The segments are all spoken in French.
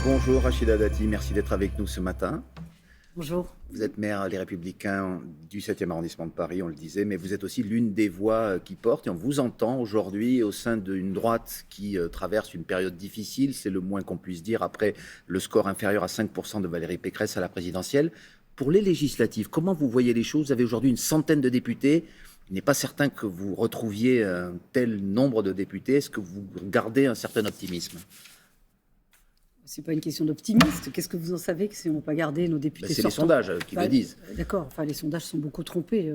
Bonjour Rachida Dati, merci d'être avec nous ce matin. Bonjour. Vous êtes maire Les Républicains du 7e arrondissement de Paris, on le disait, mais vous êtes aussi l'une des voix qui porte et on vous entend aujourd'hui au sein d'une droite qui traverse une période difficile, c'est le moins qu'on puisse dire après le score inférieur à 5% de Valérie Pécresse à la présidentielle. Pour les législatives, comment vous voyez les choses? Vous avez aujourd'hui une centaine de députés. Il n'est pas certain que vous retrouviez un tel nombre de députés. Est-ce que vous gardez un certain optimisme? Ce n'est pas une question d'optimiste. Qu'est-ce que vous en savez que si on n'a pas gardé nos députés C'est sortants? les sondages qui le disent. D'accord. Enfin, les sondages sont beaucoup trompés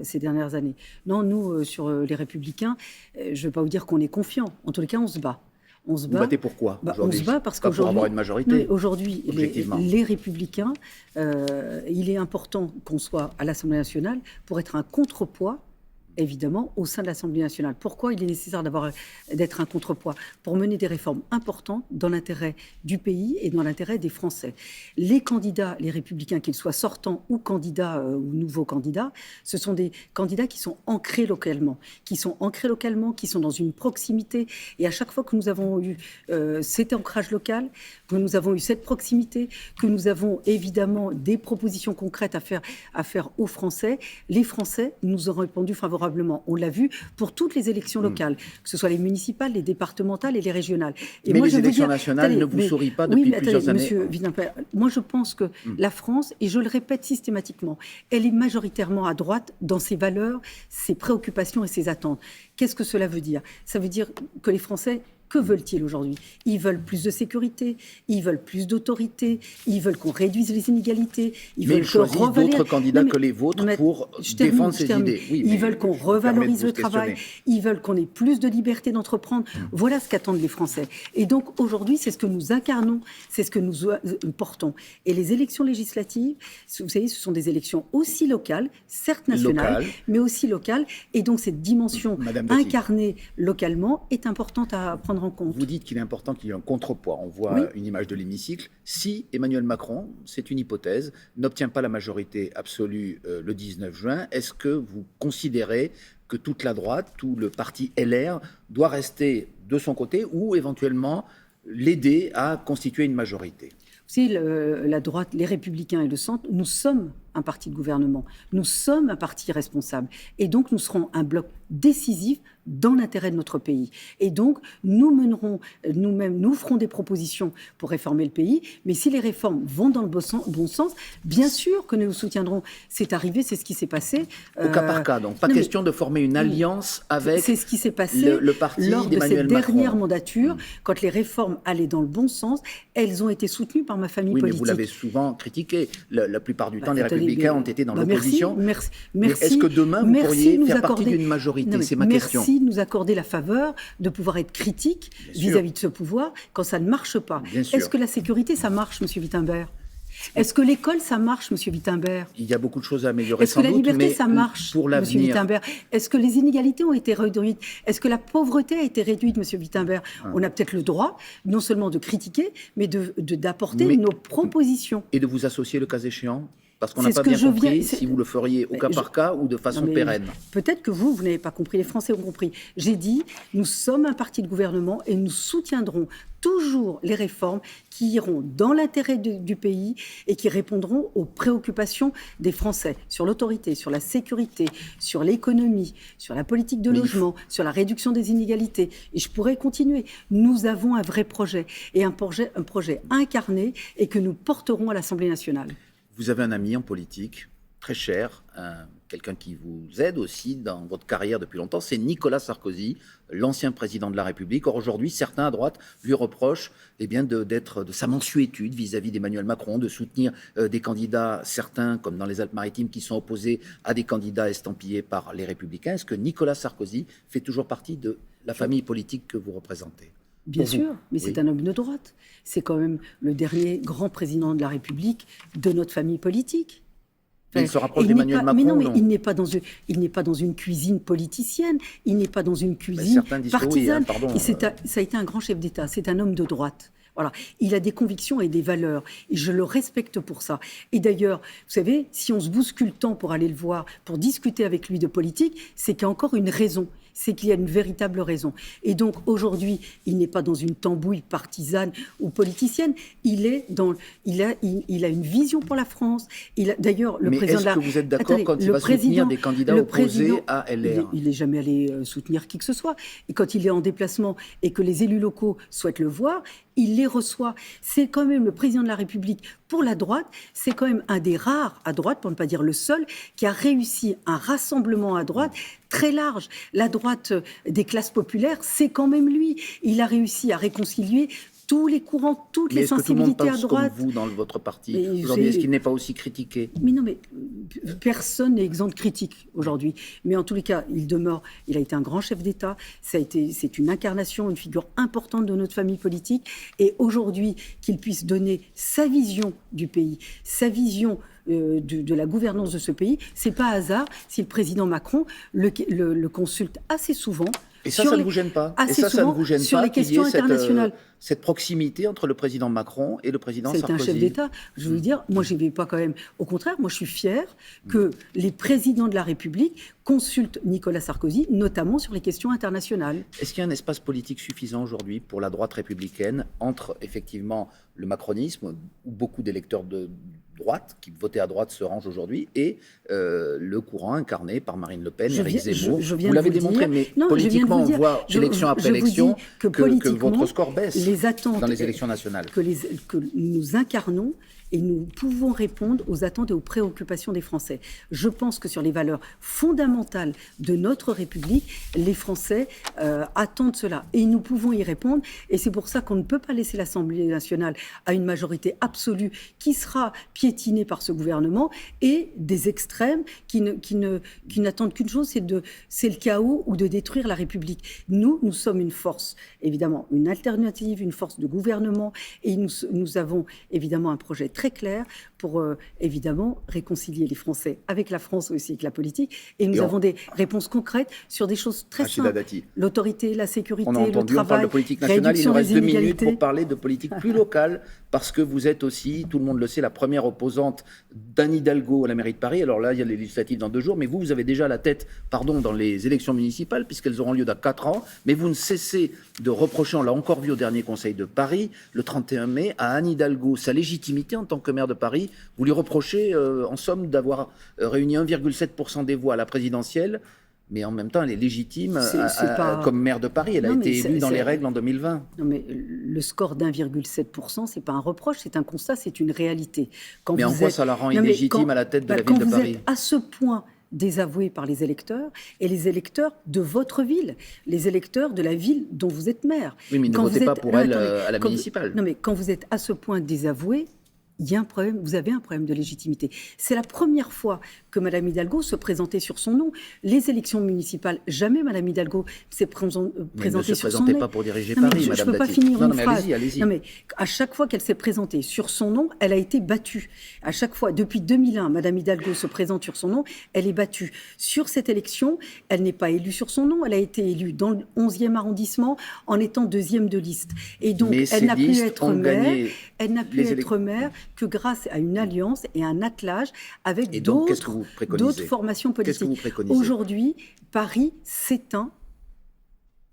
ces dernières années. Non, nous, sur les Républicains, je ne vais pas vous dire qu'on est confiant. En tous les cas, on se bat. On se bat. Vous battez pourquoi On se bat parce qu'aujourd'hui, pour avoir une majorité. Aujourd'hui, les Républicains, il est important qu'on soit à l'Assemblée nationale pour être un contrepoids, évidemment, au sein de l'Assemblée nationale. Pourquoi il est nécessaire d'être un contrepoids? Pour mener des réformes importantes dans l'intérêt du pays et dans l'intérêt des Français. Les candidats, les Républicains, qu'ils soient sortants ou candidats ou nouveaux candidats, ce sont des candidats qui sont ancrés localement, qui sont dans une proximité. Et à chaque fois que nous avons eu cet ancrage local, que nous avons eu cette proximité, que nous avons évidemment des propositions concrètes à faire aux Français, les Français nous ont répondu favorablement. On l'a vu pour toutes les élections locales, que ce soit les municipales, les départementales et les régionales. Et mais moi, les élections nationales ne vous sourient pas depuis plusieurs années. Monsieur Widinter, moi je pense que la France, et je le répète systématiquement, elle est majoritairement à droite dans ses valeurs, ses préoccupations et ses attentes. Qu'est-ce que cela veut dire? Ça veut dire que les Français, que veulent-ils aujourd'hui? Ils veulent plus de sécurité, ils veulent plus d'autorité, ils veulent qu'on réduise les inégalités. Mais ils choisissent d'autres candidats que les vôtres pour défendre ces idées. Oui, ils veululent qu'on revalorise le travail, ils veulent qu'on ait plus de liberté d'entreprendre. Voilà ce qu'attendent les Français. Et donc aujourd'hui, c'est ce que nous incarnons, c'est ce que nous portons. Et les élections législatives, vous savez, ce sont des élections aussi locales, certes nationales, mais aussi locales. Et donc cette dimension incarnée localement est importante à prendre en compte. Vous dites qu'il est important qu'il y ait un contrepoids. On voit une image de l'hémicycle. Si Emmanuel Macron, c'est une hypothèse, n'obtient pas la majorité absolue le 19 juin, est-ce que vous considérez que toute la droite, tout le parti LR doit rester de son côté ou éventuellement l'aider à constituer une majorité? Vous savez, la droite, les Républicains et le centre, nous sommes un parti de gouvernement. Nous sommes un parti responsable. Et donc, nous serons un bloc décisif dans l'intérêt de notre pays. Et donc, nous mènerons nous-mêmes, nous ferons des propositions pour réformer le pays. Mais si les réformes vont dans le bon sens, bien sûr que nous soutiendrons. C'est arrivé, c'est ce qui s'est passé. Au cas par cas, donc pas question de former une alliance avec c'est ce qui s'est passé le parti lors de d'Emmanuel cette Macron. dernière mandature, quand les réformes allaient dans le bon sens, elles ont été soutenues par ma famille politique. Oui, mais vous l'avez souvent critiqué. La plupart du temps, les Républicains ont été dans l'opposition. Merci. Mais est-ce que demain, vous pourriez faire partie d'une majorité? C'est ma question. Merci de nous accorder la faveur de pouvoir être critique vis-à-vis de ce pouvoir quand ça ne marche pas. Est-ce que la sécurité, ça marche, Monsieur Wittenberg? Est-ce que l'école, ça marche, Monsieur Wittenberg? Il y a beaucoup de choses à améliorer. Est-ce que la liberté, ça marche, pour Monsieur Wittenberg? Est-ce que les inégalités ont été réduites? Est-ce que la pauvreté a été réduite, Monsieur Wittenberg? On a peut-être le droit, non seulement de critiquer, mais d'apporter nos propositions. Et de vous associer le cas échéant? Parce qu'on n'a pas bien compris si vous le feriez au cas par cas ou de façon pérenne. Peut-être que vous n'avez pas compris, les Français ont compris. J'ai dit, nous sommes un parti de gouvernement et nous soutiendrons toujours les réformes qui iront dans l'intérêt du pays et qui répondront aux préoccupations des Français sur l'autorité, sur la sécurité, sur l'économie, sur la politique de logement, sur la réduction des inégalités. Et je pourrais continuer. Nous avons un vrai projet et un projet incarné et que nous porterons à l'Assemblée nationale. Vous avez un ami en politique, très cher, quelqu'un qui vous aide aussi dans votre carrière depuis longtemps, c'est Nicolas Sarkozy, l'ancien président de la République. Or aujourd'hui, certains à droite lui reprochent de sa mansuétude vis-à-vis d'Emmanuel Macron, de soutenir des candidats, certains comme dans les Alpes-Maritimes, qui sont opposés à des candidats estampillés par les Républicains. Est-ce que Nicolas Sarkozy fait toujours partie de la famille politique que vous représentez ? Bien sûr, mais c'est un homme de droite. C'est quand même le dernier grand président de la République de notre famille politique. Il se rapproche d'Emmanuel Macron. Mais non, mais il n'est pas dans une cuisine politicienne, il n'est pas dans une cuisine partisane. Ça a été un grand chef d'État, c'est un homme de droite. Voilà. Il a des convictions et des valeurs, et je le respecte pour ça. Et d'ailleurs, vous savez, si on se bouscule tant pour aller le voir, pour discuter avec lui de politique, c'est qu'il y a encore une raison. c'est qu'il y a une véritable raison. Et donc aujourd'hui, il n'est pas dans une tambouille partisane ou politicienne, il a une vision pour la France. D'ailleurs, le président est-ce que vous êtes d'accord quand il va soutenir des candidats opposés à LR? Il n'est jamais allé soutenir qui que ce soit. Et quand il est en déplacement et que les élus locaux souhaitent le voir, il les reçoit. C'est quand même le président de la République pour la droite, c'est quand même un des rares à droite, pour ne pas dire le seul, qui a réussi un rassemblement à droite très large. La droite des classes populaires, c'est quand même lui. Il a réussi à réconcilier tous les courants, toutes les sensibilités à droite. Est-ce que tout le monde pense comme vous dans votre parti aujourd'hui? Est-ce qu'il n'est pas aussi critiqué? Mais non, mais personne n'est exempt de critique aujourd'hui. Mais en tous les cas, il a été un grand chef d'État. C'est une incarnation, une figure importante de notre famille politique. Et aujourd'hui, qu'il puisse donner sa vision du pays, sa vision de la gouvernance de ce pays, c'est pas hasard si le président Macron le consulte assez souvent. Et ça ne vous gêne pas? Ça ne vous gêne sur pas les questions internationales. Cette proximité entre le président Macron et le président Sarkozy? C'est un chef d'État. Je veux dire, moi, je ne vais pas quand même. Au contraire, moi, je suis fière que les présidents de la République consultent Nicolas Sarkozy, notamment sur les questions internationales. Est-ce qu'il y a un espace politique suffisant aujourd'hui pour la droite républicaine entre, effectivement, le macronisme, où beaucoup d'électeurs de droite, qui votaient à droite, se rangent aujourd'hui, et le courant incarné par Marine Le Pen, Éric Zemmour? Vous l'avez démontré, mais politiquement, on voit élection après élection que votre score baisse dans les élections nationales. Que nous incarnons, et nous pouvons répondre aux attentes et aux préoccupations des Français. Je pense que sur les valeurs fondamentales de notre République, les Français attendent cela. Et nous pouvons y répondre. Et c'est pour ça qu'on ne peut pas laisser l'Assemblée nationale à une majorité absolue qui sera piétinée par ce gouvernement et des extrêmes qui n'attendent qu'une chose, c'est le chaos ou de détruire la République. Nous sommes une force, évidemment, une alternative, une force de gouvernement. Et nous avons évidemment un projet très clair pour évidemment réconcilier les Français avec la France aussi, avec la politique. Et nous avons des réponses concrètes sur des choses très simples. L'autorité, la sécurité, le travail, on parle de politique nationale, il nous reste 2 minutes pour parler de politique plus locale, parce que vous êtes aussi, tout le monde le sait, la première opposante d'Anne Hidalgo à la mairie de Paris. Alors là, il y a les législatives dans 2 jours, mais vous avez déjà la tête, dans les élections municipales, puisqu'elles auront lieu dans 4 ans. Mais vous ne cessez de reprocher, on l'a encore vu au dernier Conseil de Paris, le 31 mai, à Anne Hidalgo, sa légitimité en tant que maire de Paris. Vous lui reprochez, en somme, d'avoir réuni 1,7% des voix à la présidentielle, mais en même temps, elle est légitime comme maire de Paris. Elle a été élue dans les règles en 2020. Non, mais le score d'1,7%, c'est pas un reproche, c'est un constat, c'est une réalité. Mais en quoi ça la rend illégitime à la tête de la ville de Paris? Quand vous êtes à ce point désavoué par les électeurs, et les électeurs de votre ville, les électeurs de la ville dont vous êtes maire. Oui, mais ne votez pas pour elle à la municipale. Non, mais quand vous êtes à ce point désavoué, il y a un problème, vous avez un problème de légitimité. C'est la première fois que Mme Hidalgo se présentait sur son nom. Les élections municipales, jamais Mme Hidalgo s'est présentée sur son nom. Mais elle ne se présentait pas pour diriger Paris, Madame Dati. Je ne peux pas finir une phrase. Allez-y. Non, mais à chaque fois qu'elle s'est présentée sur son nom, elle a été battue. À chaque fois, depuis 2001, Mme Hidalgo se présente sur son nom, elle est battue. Sur cette élection, elle n'est pas élue sur son nom, elle a été élue dans le 11e arrondissement en étant 2e de liste. Et donc, elle n'a pu être maire. Elle n'a pu être maire que grâce à une alliance et un attelage avec d'autres formations politiques. Aujourd'hui, Paris s'éteint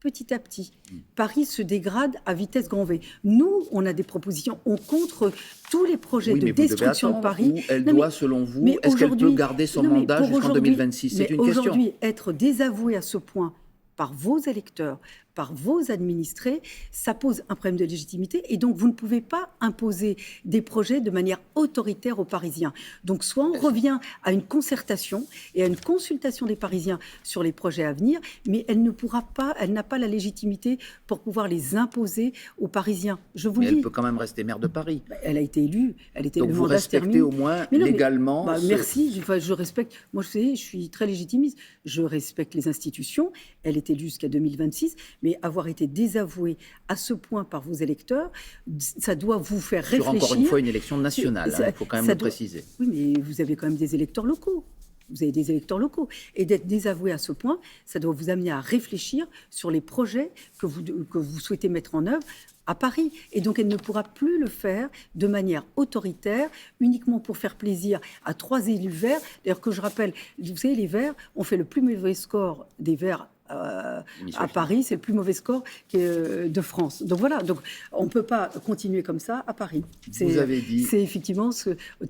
petit à petit. Paris se dégrade à vitesse grand V. Nous, on a des propositions, on contre tous les projets de destruction de Paris. Où elle doit, selon vous, est-ce qu'elle peut garder son mandat jusqu'en 2026? C'est une question. Aujourd'hui, être désavoué à ce point par vos électeurs, par vos administrés, ça pose un problème de légitimité et donc vous ne pouvez pas imposer des projets de manière autoritaire aux Parisiens. Donc soit on revient à une concertation et à une consultation des Parisiens sur les projets à venir, mais elle n'a pas la légitimité pour pouvoir les imposer aux Parisiens. Je vous le dis. Elle peut quand même rester maire de Paris. Elle a été élue. Donc vous respectez au moins légalement... Merci, je respecte. Moi, je suis très légitimiste. Je respecte les institutions. Elle est élue jusqu'à 2026. Mais avoir été désavoué à ce point par vos électeurs, ça doit vous faire réfléchir. Sur encore une fois une élection nationale, il faut quand même le préciser. Oui, mais vous avez quand même des électeurs locaux. Vous avez des électeurs locaux. Et d'être désavoué à ce point, ça doit vous amener à réfléchir sur les projets que vous souhaitez mettre en œuvre à Paris. Et donc, elle ne pourra plus le faire de manière autoritaire, uniquement pour faire plaisir à 3 élus verts. D'ailleurs, que je rappelle, vous savez, les Verts ont fait le plus mauvais score des Verts à Paris, c'est le plus mauvais score de France. Donc voilà, donc on ne peut pas continuer comme ça à Paris. Vous avez dit... C'est effectivement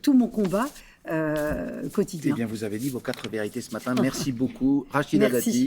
tout mon combat quotidien. Eh bien, vous avez dit vos 4 vérités ce matin. Merci beaucoup, Rachida Dati.